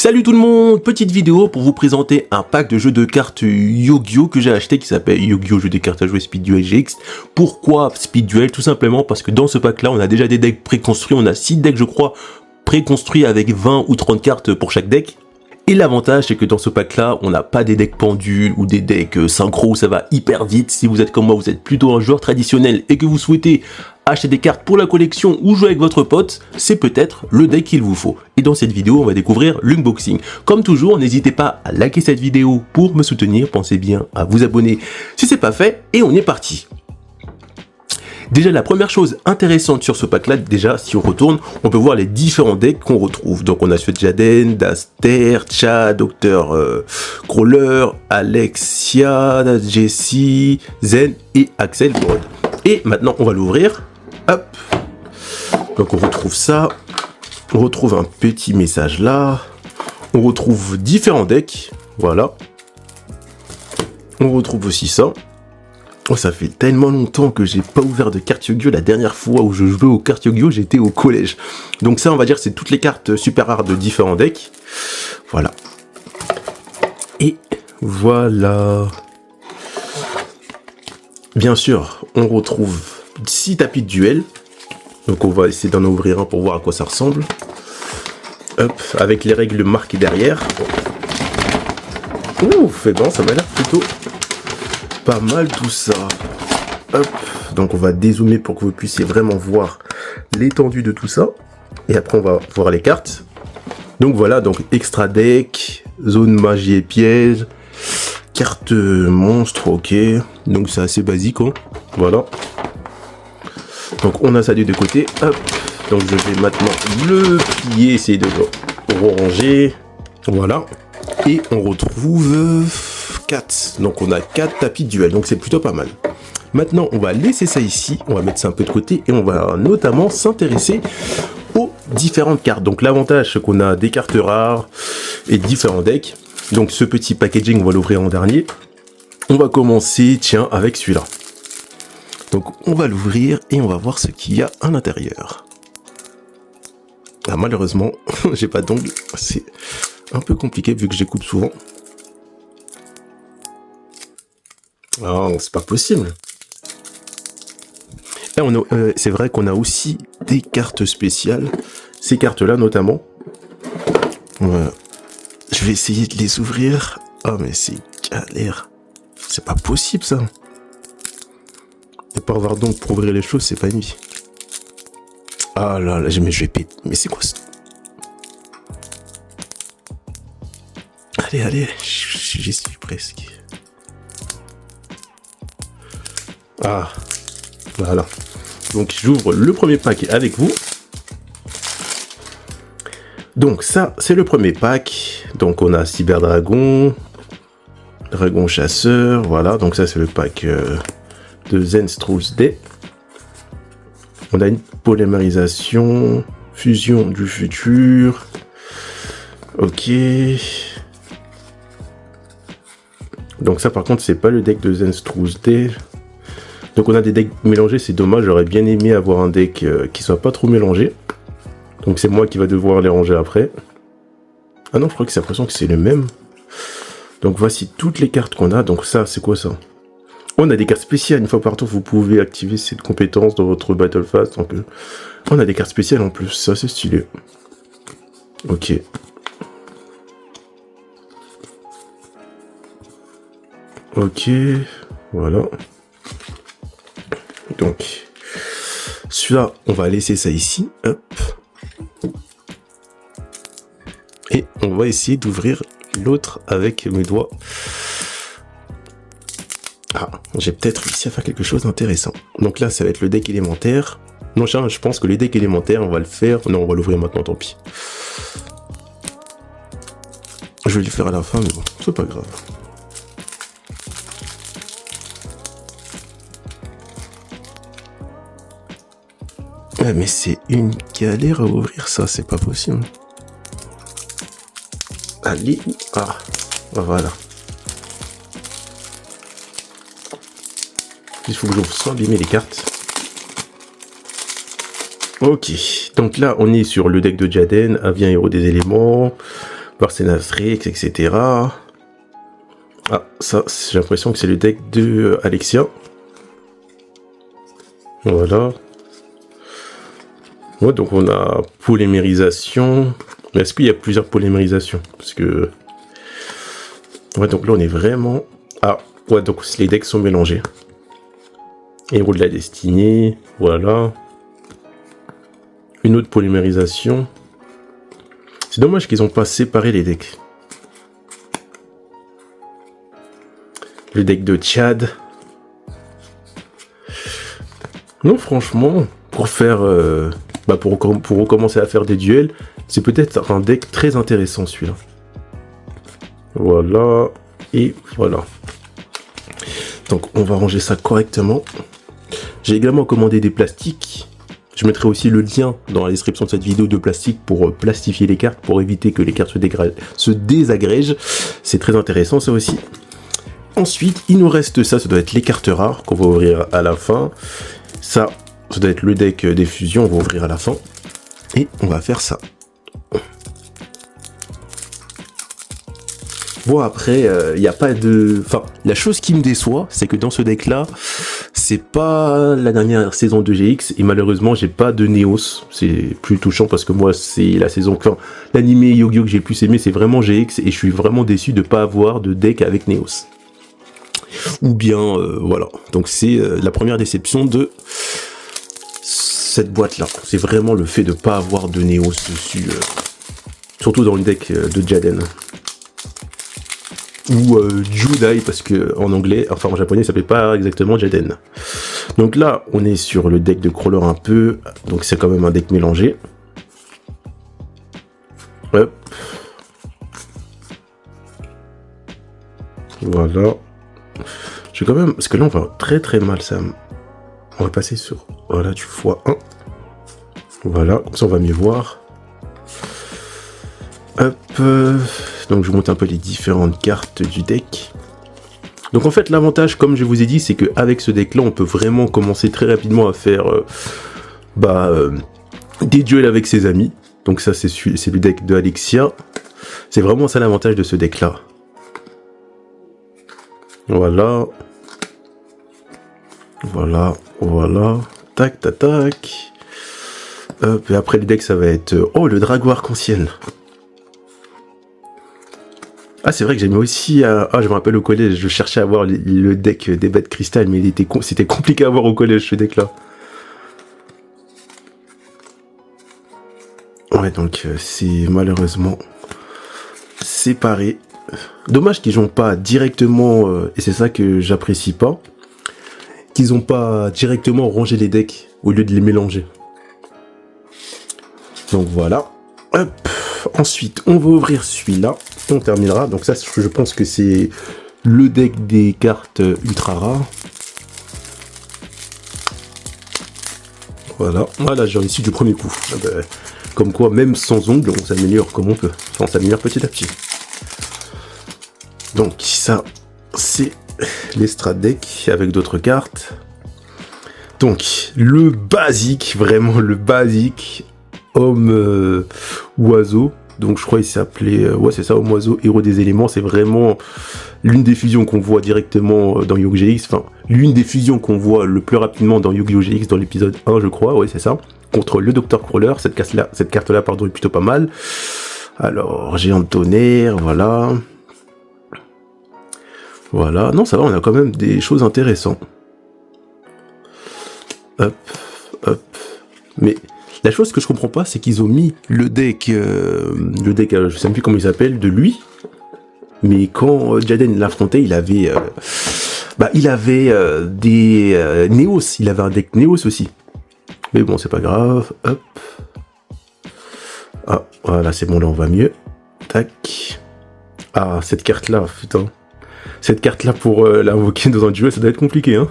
Salut tout le monde, petite vidéo pour vous présenter un pack de jeux de cartes Yu-Gi-Oh que j'ai acheté qui s'appelle Yu-Gi-Oh jeu de cartes à jouer Speed Duel GX. Pourquoi Speed Duel? Tout simplement parce que dans ce pack là on a déjà des decks préconstruits, on a 6 decks je crois préconstruits avec 20 ou 30 cartes pour chaque deck. Et l'avantage c'est que dans ce pack là on n'a pas des decks pendules ou des decks synchro où ça va hyper vite. Si vous êtes comme moi, vous êtes plutôt un joueur traditionnel et que vous souhaitez acheter des cartes pour la collection ou jouer avec votre pote, c'est peut-être le deck qu'il vous faut. Et dans cette vidéo, on va découvrir l'unboxing. Comme toujours, n'hésitez pas à liker cette vidéo pour me soutenir, pensez bien à vous abonner si c'est pas fait, et on est parti. Déjà, la première chose intéressante sur ce pack-là, déjà, si on retourne, on peut voir les différents decks qu'on retrouve. Donc, on a celui de Jaden, d'Aster, Cha, Dr. Crawler, Alexia, Jessie, Zen et Axel Brod. Et maintenant, on va l'ouvrir. Hop. Donc, on retrouve ça. On retrouve un petit message là. On retrouve différents decks. Voilà. On retrouve aussi ça. Oh, ça fait tellement longtemps que j'ai pas ouvert de cartes Yu-Gi-Oh! La dernière fois où je jouais aux cartes Yu-Gi-Oh! J'étais au collège. Donc ça, on va dire, c'est toutes les cartes super rares de différents decks. Voilà. Et voilà. Bien sûr, on retrouve 6 tapis de duel. Donc on va essayer d'en ouvrir un pour voir à quoi ça ressemble. Hop, avec les règles marquées derrière. Ouf, et bon, ça m'a l'air plutôt pas mal tout ça. Hop, donc on va dézoomer pour que vous puissiez vraiment voir l'étendue de tout ça. Et après on va voir les cartes. Donc voilà, donc extra deck, zone magie et piège, carte monstre, ok. Donc c'est assez basique, hein. Voilà. Donc on a ça des deux côtés. Hop. Donc je vais maintenant le plier, essayer de le ranger. Voilà. Et on retrouve 4. Donc on a 4 tapis de duel. Donc c'est plutôt pas mal. Maintenant on va laisser ça ici. On va mettre ça un peu de côté. Et on va notamment s'intéresser aux différentes cartes. Donc l'avantage c'est qu'on a des cartes rares et différents decks. Donc ce petit packaging on va l'ouvrir en dernier. On va commencer, tiens, avec celui-là. Donc on va l'ouvrir et on va voir ce qu'il y a à l'intérieur. Ah, malheureusement, j'ai pas d'ongle. C'est un peu compliqué vu que j'écoute souvent. Ah, c'est pas possible. Et c'est vrai qu'on a aussi des cartes spéciales. Ces cartes-là notamment. Voilà. Je vais essayer de les ouvrir. Ah, mais c'est galère. C'est pas possible ça. Et pas avoir donc pour ouvrir les choses, c'est pas une vie. Ah là là, mais je vais péter. Mais c'est quoi ça? Allez, j'y suis presque. Ah, voilà. Donc j'ouvre le premier pack avec vous. Donc ça, c'est le premier pack. Donc on a Cyberdragon, Dragon Chasseur, voilà. Donc ça c'est le pack de Zenstrul's Day. On a une polymérisation, fusion du futur. Ok. Donc ça par contre c'est pas le deck de Zenstrul's Day. Donc on a des decks mélangés, c'est dommage, j'aurais bien aimé avoir un deck qui soit pas trop mélangé. Donc c'est moi qui va devoir les ranger après. Ah non, je crois que c'est l'impression que c'est le même. Donc voici toutes les cartes qu'on a. Donc ça, c'est quoi ça? On a des cartes spéciales. Une fois par tour, vous pouvez activer cette compétence dans votre Battle Phase. Donc on a des cartes spéciales en plus. Ça, c'est stylé. Ok. Ok. Voilà. Donc celui-là, on va laisser ça ici. Hop. Et on va essayer d'ouvrir l'autre avec mes doigts. Ah, j'ai peut-être réussi à faire quelque chose d'intéressant. Donc là, ça va être le deck élémentaire. Non, je pense que les decks élémentaires, on va le faire. Non, on va l'ouvrir maintenant, tant pis. Je vais le faire à la fin, mais bon, c'est pas grave. Ah, mais c'est une galère à ouvrir ça, c'est pas possible. Allez, ah, voilà. Il faut que j'ouvre sans abîmer les cartes. Ok, donc là on est sur le deck de Jaden, Avien héros des éléments, Barcenas Rex, etc. Ah, ça, j'ai l'impression que c'est le deck de Alexia. Voilà. Ouais, donc on a polymérisation. Mais est-ce qu'il y a plusieurs polymérisations? Parce que... Ouais, donc là on est vraiment... Ah, ouais, donc les decks sont mélangés. Héros de la destinée, voilà. Une autre polymérisation. C'est dommage qu'ils n'ont pas séparé les decks. Le deck de Tchad. Non, franchement, pour faire... pour recommencer à faire des duels, c'est peut-être un deck très intéressant celui-là. Voilà. Et voilà. Donc on va ranger ça correctement. J'ai également commandé des plastiques. Je mettrai aussi le lien dans la description de cette vidéo de plastique pour plastifier les cartes, pour éviter que les cartes se désagrègent. C'est très intéressant ça aussi. Ensuite, il nous reste ça doit être les cartes rares qu'on va ouvrir à la fin. Ça doit être le deck des fusions, on va ouvrir à la fin. Et on va faire ça. Bon après, il n'y a pas de... Enfin, la chose qui me déçoit, c'est que dans ce deck-là, c'est pas la dernière saison de GX, et malheureusement, j'ai pas de Neos. C'est plus touchant parce que moi, c'est la saison... Enfin, l'animé Yu-Gi-Oh que j'ai le plus aimé, c'est vraiment GX, et je suis vraiment déçu de pas avoir de deck avec Neos. Ou bien, voilà. Donc c'est la première déception de cette boîte-là. C'est vraiment le fait de pas avoir de Neos dessus. Surtout dans le deck de Jaden. Ou Judai, parce que en anglais, enfin en japonais, ça s'appelle pas exactement Jaden. Donc là, on est sur le deck de crawler un peu, donc c'est quand même un deck mélangé. Hop. Voilà. Je vais quand même, parce que là on va très très mal, ça. On va passer sur, voilà, du x1. Voilà, comme ça on va mieux voir. Hop. Donc je vous montre un peu les différentes cartes du deck. Donc en fait l'avantage, comme je vous ai dit, c'est qu'avec ce deck là on peut vraiment commencer très rapidement à faire des duels avec ses amis. Donc ça c'est le deck de Alexia. C'est vraiment ça l'avantage de ce deck là. Voilà. Voilà, voilà. Tac, tac, tac. Hop, et après le deck ça va être... Oh, le dragon arc-en-ciel. Ah, c'est vrai que j'aimais aussi... Ah, je me rappelle au collège, je cherchais à avoir le deck des bêtes cristal, mais c'était compliqué à avoir au collège, ce deck-là. Ouais, donc c'est malheureusement séparé. Dommage qu'ils n'ont pas directement... et c'est ça que j'apprécie pas. Qu'ils n'ont pas directement rangé les decks au lieu de les mélanger. Donc voilà. Hop. Ensuite, on va ouvrir celui-là. On terminera. Donc ça, je pense que c'est le deck des cartes ultra rares. Voilà. Voilà, j'ai réussi du premier coup. Comme quoi, même sans ongles, on s'améliore comme on peut. Enfin, on s'améliore petit à petit. Donc ça, c'est les strat decks avec d'autres cartes. Donc, le basique, vraiment le basique, homme oiseau. Donc je crois qu'il s'appelait, ouais c'est ça, homme oiseau, héros des éléments. C'est vraiment l'une des fusions qu'on voit directement dans Yu-Gi-Oh! GX. Enfin, l'une des fusions qu'on voit le plus rapidement dans Yu-Gi-Oh! GX dans l'épisode 1, je crois, ouais c'est ça. Contre le Dr. Crawler, cette carte-là, pardon, est plutôt pas mal. Alors, géant de tonnerre, voilà. Voilà, non ça va, on a quand même des choses intéressantes. Hop, hop. Mais la chose que je comprends pas, c'est qu'ils ont mis le deck, je sais même plus comment il s'appelle, de lui. Mais quand Jaden l'affrontait, il avait des Neos, il avait un deck Neos aussi. Mais bon, c'est pas grave, hop. Ah, voilà, c'est bon, là on va mieux. Tac. Ah, cette carte-là, putain. Cette carte-là pour l'invoquer dans un duel, ça doit être compliqué, hein.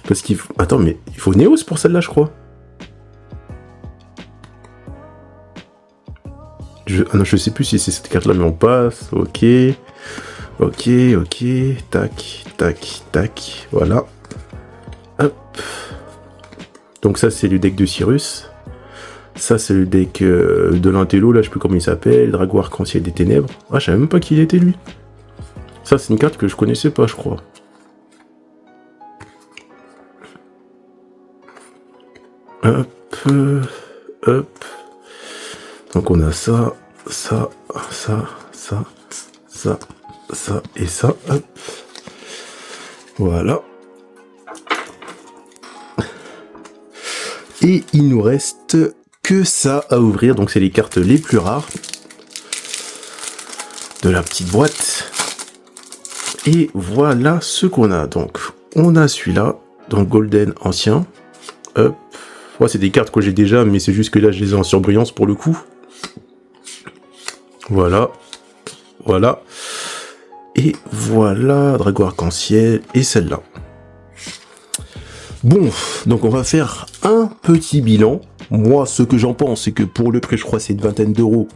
Parce qu'il faut... Attends, mais il faut Neos pour celle-là, je crois. Ah non, je sais plus si c'est cette carte-là, mais on passe. Ok. Ok, ok. Tac, tac, tac. Voilà. Hop. Donc ça, c'est le deck de Cyrus. Ça, c'est le deck de l'intello, là, je sais plus comment il s'appelle, Drago Arc-en-Ciel des Ténèbres. Ah, je savais même pas qui il était, lui. Ça, c'est une carte que je connaissais pas, je crois. Hop, hop. Donc, on a ça, ça, ça, ça, ça, ça et ça, hop. Voilà. Et il nous reste que ça à ouvrir, donc c'est les cartes les plus rares de la petite boîte. Et voilà ce qu'on a. Donc on a celui-là, donc Golden ancien. Hop. Ouais, c'est des cartes que j'ai déjà, mais c'est juste que là je les ai en surbrillance pour le coup. Voilà. Voilà. Et voilà, Drago Arc-en-Ciel et celle-là. Bon, donc on va faire un petit bilan. Moi, ce que j'en pense, c'est que pour le prix, je crois c'est une vingtaine d'euros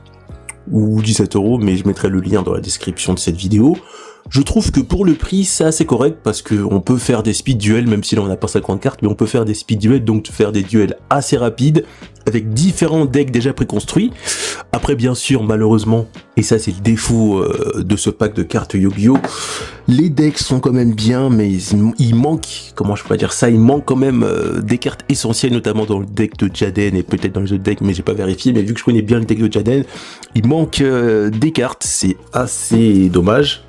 ou 17 euros, mais je mettrai le lien dans la description de cette vidéo. Je trouve que pour le prix, c'est assez correct parce que on peut faire des speed duels, même si là on n'a pas 50 cartes, mais on peut faire des speed duels, donc faire des duels assez rapides avec différents decks déjà préconstruits. Après, bien sûr, malheureusement, et ça c'est le défaut de ce pack de cartes Yu-Gi-Oh!, les decks sont quand même bien, mais il manque, comment je pourrais dire ça, il manque quand même des cartes essentielles, notamment dans le deck de Jaden et peut-être dans les autres decks, mais j'ai pas vérifié, mais vu que je connais bien le deck de Jaden, il manque des cartes, c'est assez dommage.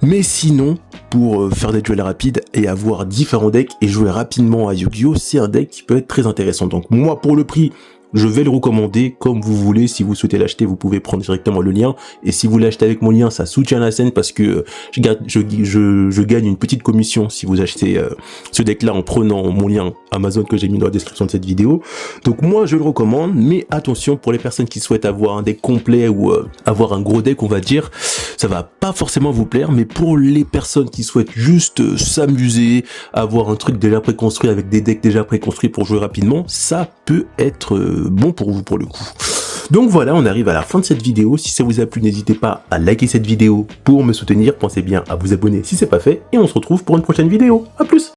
Mais sinon, pour faire des duels rapides et avoir différents decks et jouer rapidement à Yu-Gi-Oh!, c'est un deck qui peut être très intéressant. Donc moi, pour le prix, je vais le recommander comme vous voulez. Si vous souhaitez l'acheter, vous pouvez prendre directement le lien. Et si vous l'achetez avec mon lien, ça soutient la scène parce que je gagne une petite commission si vous achetez ce deck-là en prenant mon lien Amazon que j'ai mis dans la description de cette vidéo. Donc moi, je le recommande. Mais attention, pour les personnes qui souhaitent avoir un deck complet ou avoir un gros deck, on va dire, ça va pas forcément vous plaire. Mais pour les personnes qui souhaitent juste s'amuser, avoir un truc déjà préconstruit avec des decks déjà préconstruits pour jouer rapidement, ça peut être bon pour vous pour le coup. Donc voilà, on arrive à la fin de cette vidéo. Si ça vous a plu, n'hésitez pas à liker cette vidéo pour me soutenir. Pensez bien à vous abonner si c'est pas fait. Et on se retrouve pour une prochaine vidéo. A plus!